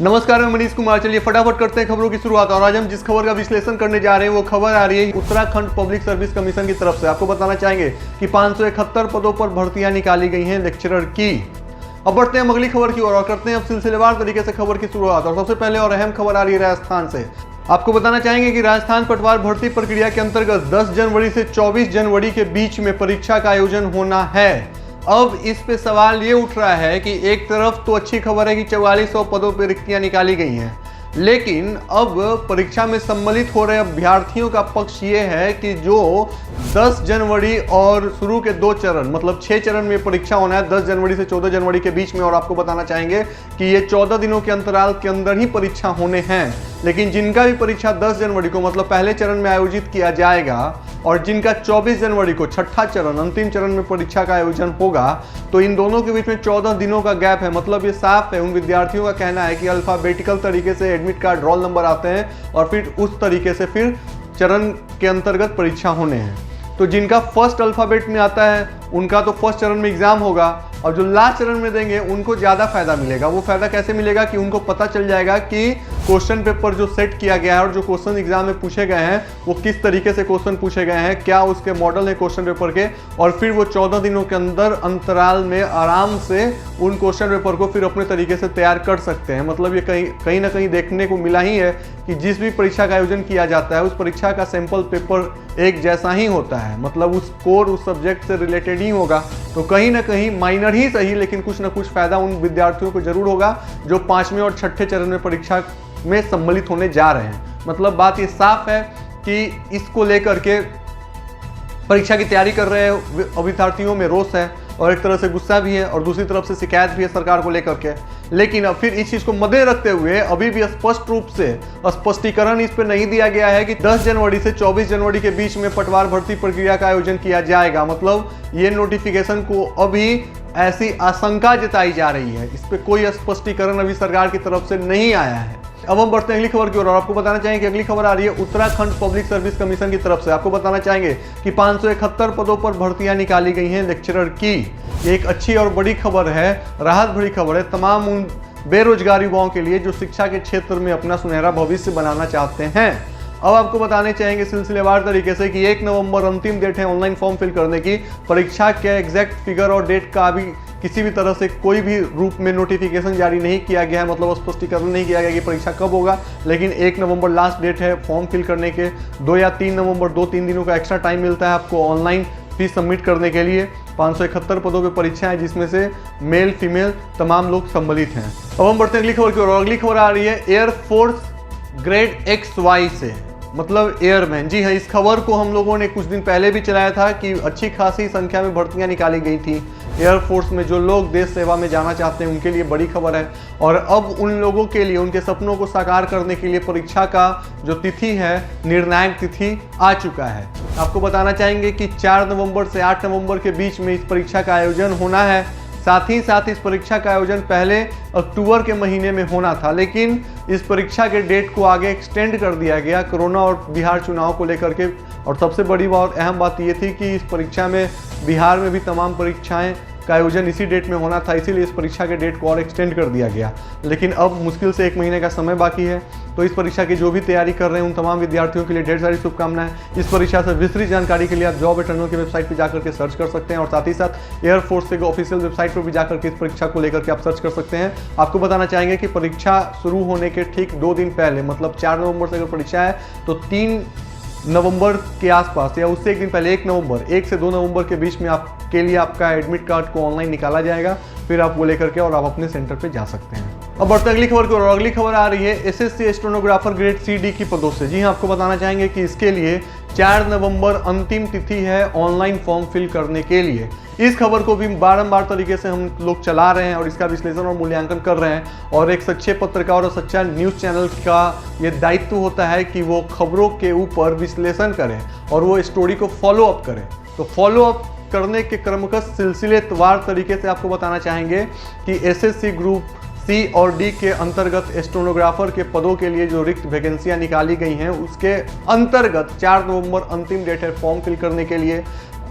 नमस्कार, मैं मनीष कुमार। चलिए फटाफट करते हैं खबरों की शुरुआत। और आज हम जिस खबर का विश्लेषण करने जा रहे हैं वो खबर आ रही है उत्तराखंड पब्लिक सर्विस कमीशन की तरफ से। आपको बताना चाहेंगे कि 571 पदों पर भर्तियां निकाली गई हैं लेक्चरर की। अब बढ़ते हैं अगली खबर की ओर और करते हैं अब सिलसिलेवार तरीके से खबर की शुरुआत। और सबसे पहले और अहम खबर आ रही है राजस्थान से। आपको बताना चाहेंगे कि राजस्थान पटवार भर्ती प्रक्रिया के अंतर्गत 10 जनवरी से 24 जनवरी के बीच में परीक्षा का आयोजन होना है। अब इस पे सवाल ये उठ रहा है कि एक तरफ तो अच्छी खबर है कि 4400 पदों पर रिक्तियां निकाली गई हैं, लेकिन अब परीक्षा में सम्मिलित हो रहे अभ्यर्थियों का पक्ष ये है कि जो 10 जनवरी और शुरू के 2 चरण मतलब 6 चरण में परीक्षा होना है 10 जनवरी से 14 जनवरी के बीच में। और आपको बताना चाहेंगे कि ये 14 दिनों के अंतराल के अंदर ही परीक्षा होने हैं, लेकिन जिनका भी परीक्षा 10 जनवरी को मतलब पहले चरण में आयोजित किया जाएगा और जिनका 24 जनवरी को छठा चरण अंतिम चरण में परीक्षा का आयोजन होगा, तो इन दोनों के बीच में 14 दिनों का गैप है। मतलब ये साफ है, उन विद्यार्थियों का कहना है कि अल्फाबेटिकल तरीके से एडमिट कार्ड रोल नंबर आते हैं और फिर उस तरीके से फिर चरण के अंतर्गत परीक्षा होने हैं। तो जिनका फर्स्ट अल्फाबेट में आता है उनका तो फर्स्ट चरण में एग्जाम होगा, और जो लास्ट चरण में देंगे उनको ज़्यादा फायदा मिलेगा। वो फायदा कैसे मिलेगा कि उनको पता चल जाएगा कि क्वेश्चन पेपर जो सेट किया गया है और जो क्वेश्चन एग्जाम में पूछे गए हैं वो किस तरीके से क्वेश्चन पूछे गए हैं, क्या उसके मॉडल है क्वेश्चन पेपर के, और फिर वो 14 दिनों के अंदर अंतराल में आराम से उन क्वेश्चन पेपर को फिर अपने तरीके से तैयार कर सकते हैं। मतलब ये कहीं ना कहीं देखने को मिला ही है कि जिस भी परीक्षा का आयोजन किया जाता है उस परीक्षा का सैंपल पेपर एक जैसा ही होता है, मतलब उस कोर उस सब्जेक्ट से रिलेटेड ही होगा। तो कहीं ना कहीं माइनर ही सही लेकिन कुछ ना कुछ फायदा उन विद्यार्थियों को जरूर होगा जो 5वें और छठे चरण में परीक्षा में सम्मिलित होने जा रहे हैं। मतलब बात ये साफ है कि इसको लेकर के परीक्षा की तैयारी कर रहे विद्यार्थियों में रोष है और एक तरह से गुस्सा भी है और दूसरी तरफ से शिकायत भी है सरकार को लेकर के। लेकिन अब फिर इस चीज़ को मद्दे रखते हुए अभी भी स्पष्ट रूप से स्पष्टीकरण इस पर नहीं दिया गया है कि 10 जनवरी से 24 जनवरी के बीच में पटवार भर्ती प्रक्रिया का आयोजन किया जाएगा। मतलब ये नोटिफिकेशन को अभी ऐसी आशंका जताई जा रही है, इस पर कोई स्पष्टीकरण अभी सरकार की तरफ से नहीं आया है। अब हम बढ़ते हैं अगली खबर की ओर और आपको बताना चाहेंगे कि अगली खबर आ रही है उत्तराखंड पब्लिक सर्विस कमीशन की तरफ से। आपको बताना चाहेंगे कि 571 पदों पर भर्तियां निकाली गई हैं लेक्चरर की। ये एक अच्छी और बड़ी खबर है, राहत भरी खबर है तमाम उन बेरोजगार युवाओं के लिए जो शिक्षा के क्षेत्र में अपना सुनहरा भविष्य बनाना चाहते हैं। अब आपको बताने चाहेंगे सिलसिलेवार तरीके से कि 1 नवंबर अंतिम डेट है ऑनलाइन फॉर्म फिल करने की। परीक्षा के एग्जैक्ट फिगर और डेट का अभी किसी भी तरह से कोई भी रूप में नोटिफिकेशन जारी नहीं किया गया है, मतलब स्पष्टीकरण नहीं किया गया कि परीक्षा कब होगा। लेकिन 1 नवंबर लास्ट डेट है फॉर्म फिल करने के। 2 या 3 नवंबर 2-3 दिनों का एक्स्ट्रा टाइम मिलता है आपको ऑनलाइन फीस सबमिट करने के लिए। 571 पदों पर परीक्षा है जिसमें से मेल फीमेल तमाम लोग सम्मिलित हैं। अब हम बढ़ते हैं अगली खबर की ओर। अगली खबर आ रही है एयरफोर्स ग्रेड XY से, मतलब एयरमैन। जी हाँ, इस खबर को हम लोगों ने कुछ दिन पहले भी चलाया था कि अच्छी खासी संख्या में भर्तियां निकाली गई थी एयरफोर्स में। जो लोग देश सेवा में जाना चाहते हैं उनके लिए बड़ी खबर है, और अब उन लोगों के लिए उनके सपनों को साकार करने के लिए परीक्षा का जो तिथि है निर्णायक तिथि आ चुका है। आपको बताना चाहेंगे कि 4 नवंबर से 8 नवंबर के बीच में इस परीक्षा का आयोजन होना है। साथ ही साथ इस परीक्षा का आयोजन पहले अक्टूबर के महीने में होना था, लेकिन इस परीक्षा के डेट को आगे एक्सटेंड कर दिया गया कोरोना और बिहार चुनाव को लेकर के। और सबसे बड़ी और अहम बात ये थी कि इस परीक्षा में बिहार में भी तमाम परीक्षाएं का आयोजन इसी डेट में होना था, इसीलिए इस परीक्षा के डेट को और एक्सटेंड कर दिया गया। लेकिन अब मुश्किल से 1 महीने का समय बाकी है, तो इस परीक्षा की जो भी तैयारी कर रहे हैं उन तमाम विद्यार्थियों के लिए ढेर सारी शुभकामनाएं। इस परीक्षा से विस्तृत जानकारी के लिए आप जॉब एटर्नल की वेबसाइट पर जाकर के सर्च कर सकते हैं, और साथ ही साथ एयरफोर्स के ऑफिशियल वेबसाइट पर भी जाकर के इस परीक्षा को लेकर के आप सर्च कर सकते हैं। आपको बताना चाहेंगे कि परीक्षा शुरू होने के ठीक 2 दिन पहले, मतलब 4 नवंबर से अगर परीक्षा है तो 3 नवंबर के आसपास या उससे 1 दिन पहले 1 से 2 नवंबर के बीच में आपके लिए आपका एडमिट कार्ड को ऑनलाइन निकाला जाएगा। फिर आप वो लेकर के और आप अपने सेंटर पे जा सकते हैं। अब बढ़ते अगली खबर की ओर। अगली खबर आ रही है SSC स्टेनोग्राफर ग्रेड CD की पदों से। जी हाँ, आपको बताना चाहेंगे कि इसके लिए 4 नवंबर अंतिम तिथि है ऑनलाइन फॉर्म फिल करने के लिए। इस खबर को भी बारंबार तरीके से हम लोग चला रहे हैं और इसका विश्लेषण और मूल्यांकन कर रहे हैं, और एक सच्चे पत्रकार और सच्चा न्यूज़ चैनल का ये दायित्व होता है कि वो खबरों के ऊपर विश्लेषण करें और वो स्टोरी को फॉलो अप करें। तो फॉलो अप करने के क्रमगत सिलसिलेवार तरीके से आपको बताना चाहेंगे कि SSC ग्रुप C और D के अंतर्गत स्टेनोग्राफर के पदों के लिए जो रिक्त वैकेंसियां निकाली गई हैं उसके अंतर्गत 4 नवंबर अंतिम डेट है फॉर्म फिल करने के लिए।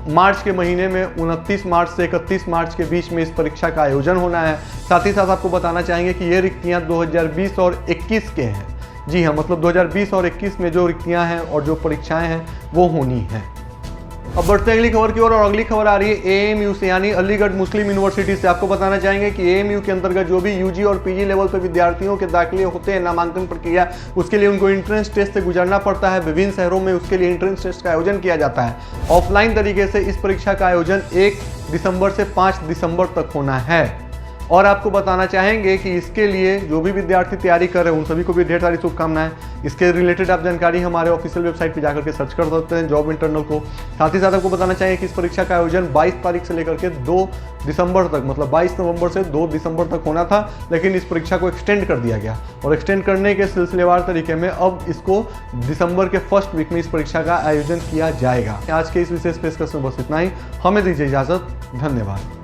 मार्च के महीने में 29 मार्च से 31 मार्च के बीच में इस परीक्षा का आयोजन होना है। साथ ही साथ आपको बताना चाहेंगे कि ये रिक्तियां 2020 और 21 के हैं। जी हाँ, मतलब 2020 और 21 में जो रिक्तियां हैं और जो परीक्षाएं हैं वो होनी हैं। अब बढ़ते हैं अगली खबर की ओर और अगली खबर आ रही है AMU से, यानी अलीगढ़ मुस्लिम यूनिवर्सिटी से। आपको बताना चाहेंगे कि AMU के अंतर्गत जो भी UG और PG लेवल पर विद्यार्थियों के दाखिले होते हैं, नामांकन प्रक्रिया, उसके लिए उनको एंट्रेंस टेस्ट से गुजरना पड़ता है। विभिन्न शहरों में उसके लिए एंट्रेंस टेस्ट का आयोजन किया जाता है। ऑफलाइन तरीके से इस परीक्षा का आयोजन 1 दिसंबर से 5 दिसंबर तक होना है। और आपको बताना चाहेंगे कि इसके लिए जो भी विद्यार्थी तैयारी कर रहे हैं उन सभी को भी ढेर सारी शुभकामनाएं। इसके रिलेटेड आप जानकारी हमारे ऑफिशियल वेबसाइट पर जाकर के सर्च कर सकते हैं, जॉब इंटरनल को। साथ ही साथ आपको बताना चाहिए कि इस परीक्षा का आयोजन 22 तारीख से लेकर के 2 दिसंबर तक, मतलब 22 नवंबर से 2 दिसंबर तक होना था, लेकिन इस परीक्षा को एक्सटेंड कर दिया गया। और एक्सटेंड करने के सिलसिलेवार तरीके में अब इसको दिसंबर के फर्स्ट वीक में इस परीक्षा का आयोजन किया जाएगा। आज के इस विशेष पेशकश में बस इतना ही। हमें दीजिए इजाजत। धन्यवाद।